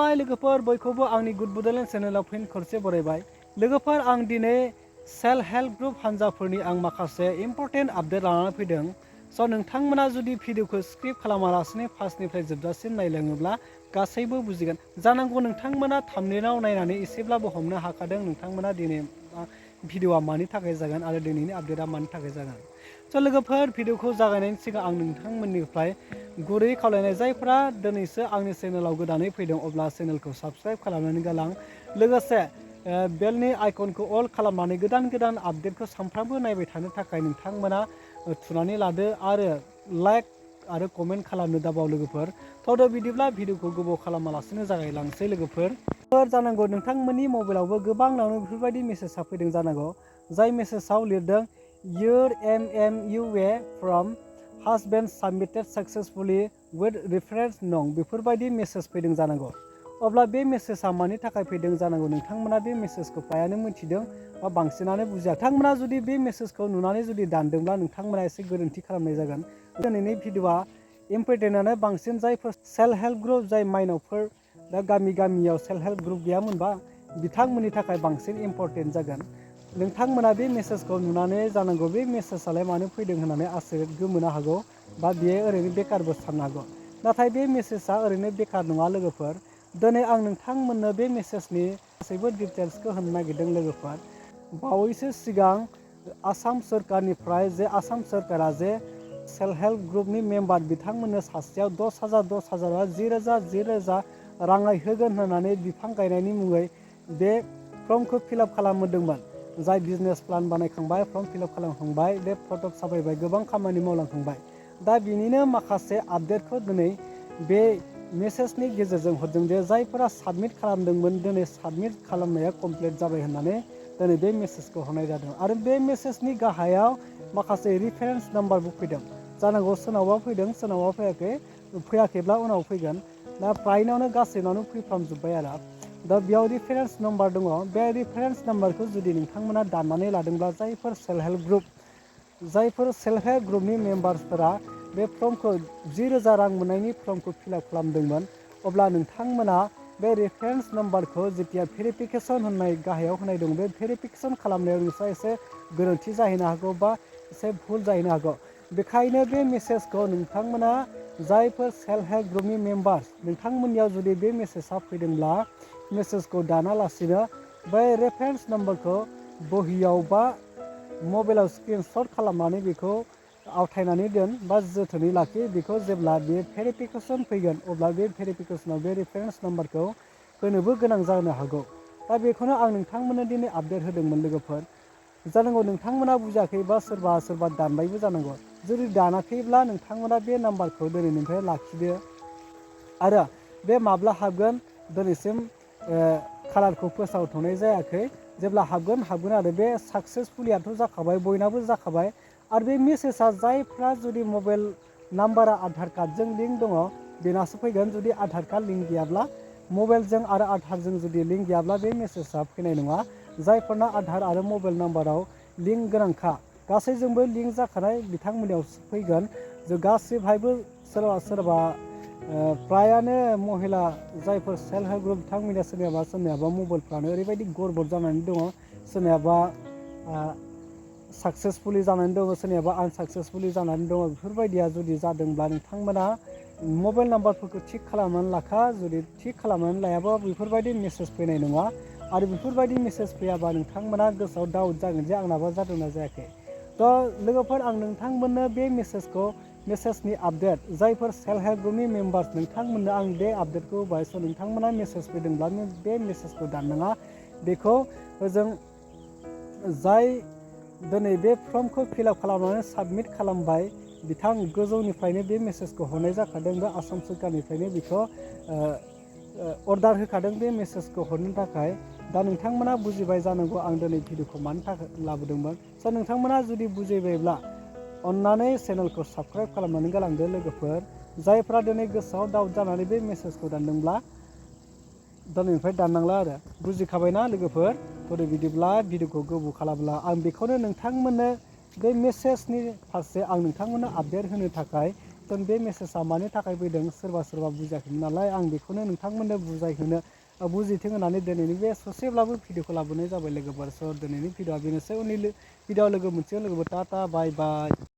खुलुमबाय लोगोफोर बयखौबो आंनि गुड बडलेण्ड चेनेलाव फिन खनसे बरायबाय। लोगोफोर आं दिनै सेल्फ हेल्प ग्रुप हान्जाफोरनि आं माखासे इम्पर्टेन्ट आपडेट लानानै फैदों। स' नोंथांमोना जुदि भिडिअखौ स्क्रिप्ट खालामालासिनो फार्स्टनिफ्राय जोबजासिम नायलाङोब्ला गासैबो बुजिगोन। जानांगौ नोंथांमोना थाम्बनेइलाव नायनानै एसेब्लाबो हमनो हाखादों नोंथांमोना दिनै भिडिअआ मानि थाखाय जागोन आरो दिनैनि आपडेटआ मानि थाखाय जागोन। स' लोगोफोर भिडिअखौ जागायनायनि सिगां आं नोंथांमोननिफ्राय गुरै खावलायनाय जायफ्रा दिनैसो आंनि चेनेलाव गोदानै फैदों अब्ला चेनेलखौ साबस्क्राइब खालामनानै गालां। लोगोसे बेलनि आइकनखौ अल खालामनानै गोदान आपडेटखौ सानफ्रामबो नायबाय थानो थाखाय नोंथांमोना थुनानै लादो आरो लाइक आरो कमेन्ट खालामनो दाबाव लोगोफोर। थ'द' बिदिब्ला भिडिअखौ गोबाव खालामालासिनो जागायलांसै लोगोफोर। जानांगौ नोंथांमोननि मबाइलावबो गोबांनावनो बेफोरबायदि मेसेजआ फैदों जानांगौ जाय मेसेजआव लिरदों your MMUA from husband submitted successfully with reference नं बेफोरबायदि मेसेज फैदों जानांगौ। अब्ला बे मेसेजआ मानि थाखाय फैदों जानांगौ नोंथांमोना बे मेसेजखौ फ्रायानो मिथिदों बा बांसिनानो बुजिया। नोंथांमोना जुदि बे मेसेजखौ नुनानै जुदि दानदोंब्ला नोंथांमोना एसे गोरोन्थि खालामनाय जागोन। दिनैनि भिडिअआ इम्पर्टेन्टआनो बांसिन जायफोर सेल्फ हेल्प ग्रुप जाय माइनावफोर दा गामियाव सेल्फ हेल्प ग्रुप गैयामोनबा बिथांमोननि थाखाय बांसिन इम्पर्टेन्ट जागोन। नोंथांमोना बे मेसेजखौ नुनानै जानांगौ बे मेसेजआलाय मानो फैदों होननानै आसरित गोमोनो हागौ बा बेयो ओरैनो बेकारबो साननो हागौ। नाथाय बे मेसेजआ ओरैनो बेकार नङा लोगोफोर। दिनै आं नोंथांमोननो बे मेसेजनि गासैबो डिटेल्सखौ होनो नागिरदों लोगोफोर। बावैसो सिगां आसाम सोरखारनिफ्राय जे आसाम सोरखारा जे सेल्फ हेल्प ग्रुपनि मेम्बार बिथांमोननो सासेयाव 10,000 बा 10,000 राङै होगोन होननानै बिफां गायनायनि मुङै बे फर्मखौ फिलआप खालामहोदोंमोन। जाय बिजनेस प्लान बानायखांबाय फर्म फिलआप खालामखांबाय बे फटक साफायबाय गोबां खामानि मावलांखांबाय। दा बिनिनो माखासे आपडेटखौ दिनै बे मेसेजनि गेजेरजों हरदों जे जायफोरा साबमिट खालामदोंमोन दिनै साबमिट खालामनाया कमप्लिट जाबाय होननानै दिनै बे मेसेजखौ हरनाय जादों। आरो बे मेसेजनि गाहायाव माखासे रिफारेन्स नाम्बारबो फैदों जानांगौ। सोरनावबा फैदों सोरनावबा फैयाखैब्ला उनाव फैगोन। दा फ्रायनावनो गासैनावनो फैफ्रामजोब्बाय आरो दा बेयाव रिफारेन्स नाम्बार दङ। बे रिफारेन्स नाम्बारखौ जुदि नोंथांमोना दाननानै लादोंब्ला जायफोर सेल्फ हेल्प ग्रुपनि मेम्बारफोरा बे फर्मखौ 10,000 रां मोननायनि फर्मखौ फिलआप खालामदोंमोन अब्ला नोंथांमोना बे रेफारेन्स नाम्बारखौ जेथिया भेरिफिकेसन होननाय गाहायाव होनाय दं बे भेरिफिकेसन खालामनायाव नोंस्रा एसे गोरोन्थि जाहैनो हागौ बा एसे भुल जाहैनो हागौ। बेखायनो बे मेसेजखौ नोंथांमोना जायफोर सेल्फ हेल्प ग्रुपनि मेम्बार नोंथांमोननियाव जुदि बे मेसेजआ फैदोंब्ला मेसेजखौ दानालासिनो बै रेफारेन्स नाम्बारखौ बहियाव बा मबाइलाव स्क्रिनशट खालामनानै बेखौ आवथायनानै दोन बा जोथोनै लाखि। बेखौ जेब्ला बे भेरिफिकेसन फैगोन अब्ला बे भेरिफिकेसनाव बे रेफारेन्स नाम्बारखौ होनोबो गोनां जानो हागौ। दा बेखौनो आं नोंथांमोननो दिनै आपडेट होदोंमोन लोगोफोर। जानांगौ नोंथांमोना बुजियाखैबा सोरबा दानबायबो जानांगौ। जुदि दानाखैब्ला नोंथांमोना बे नाम्बारखौ दिनैनिफ्राय लाखिदो आरो बे माब्ला हाबगोन दिनैसिम खालारखौ फोसावथ'नाय जायाखै। जेब्ला हाबगोन आरो बे साक्सेसफुलियाथ' जाखाबाय बयनाबो जाखाबाय। आरो बे मेसेजआ जायफ्रा जुदि मबाइल नाम्बारा आधार कार्डजों लिंक दङ बेनासो फैगोन। जुदि आधार कार्ड लिंक गैयाब्ला मबाइलजों आरो आधारजों जुदि लिंक गैयाब्ला बे मेसेजआ फैनाय नङा। जायफोरना आधार आरो मबाइल नाम्बाराव लिंक गोनांखा गासैजोंबो लिंक जाखानाय बिथांमोननियावसो फैगोन। जों गासिबहायबो सोरबा फ्रायानो महिला जायफोर सेल्फ हेल्प ग्रुप बिथांमोननिया सोरनियाबा मबाइलफ्रानो ओरैबायदि गरबर जानानै दङ। सोरनियाबा साक्सेसफुलि जानानै दङ सोरनियाबा आनसाक्सेसफुलि जानानै दङ। बेफोरबायदिया जुदि जादोंब्ला नोंथांमोना मबाइल नाम्बारफोरखौ थिक खालामनानै लाखा। जुदि थिक खालामनानै लायाबा बेफोरबायदि मेसेज फैनाय नङा। आरो बेफोरबायदि मेसेज फैयाबा नोंथांमोना गोसोआव डाउट जागोन जे आंनाबा जादोंना जायाखै। थ' लोगोफोर आं नोंथांमोननो बे मेसेजनि आपडेट जायफोर सेल्फ हेल्प ग्रुपनि मेम्बार्स नोंथांमोननो आं बे आपडेटखौ होबाय। स' नोंथांमोना मेसेज फैदोंब्ला बे मेसेजखौ दाननाङा। बेखौ जों जाय दिनै बे फर्मखौ फिलआप खालामनानै साबमिट खालामबाय बिथां गोजौनिफ्रायनो बे मेसेजखौ हरनाय जाखादों बा आसाम सोरखारनिफ्रायनो बेखौ अर्डार होखादों बे मेसेजखौ हरनो थाखाय। दा नोंथांमोना बुजिबाय जानांगौ आं दिनै भिडिअखौ मानि थाखाय लाबोदोंमोन। स' नोंथांमोना जुदि बुजिबायब्ला अन्नानै चेनेलखौ साबस्क्राइब खालामनानै गालांदो लोगोफोर। जायफ्रा दिनै गोसोआव डाउट जानानै बे मेसेजखौ दानदोंब्ला दिनैनिफ्राय दाननांला आरो बुजिखाबायना लोगोफोर। थ' बिदिब्ला भिडिअखौ गोबाव खालामला आं बेखौनो नोंथांमोननो बे मेसेजनि फारसे आं नोंथांमोननो आपडेट होनो थाखाय केप्टेन बे मेसेजआ मानि थाखाय फैदों सोरबा बुजियाखैमोन नालाय आं बेखौनो नोंथांमोननो बुजिथों होननानै दिनैनि बे ससेब्लाबो भिडिअखौ लाबोनाय जाबाय लोगोफोर। स' दिनैनि भिडिअआ बेनोसै, उननि भिडिअआव लोगो मोनसिगोन लोगोफोर। टाटा बाय बाय।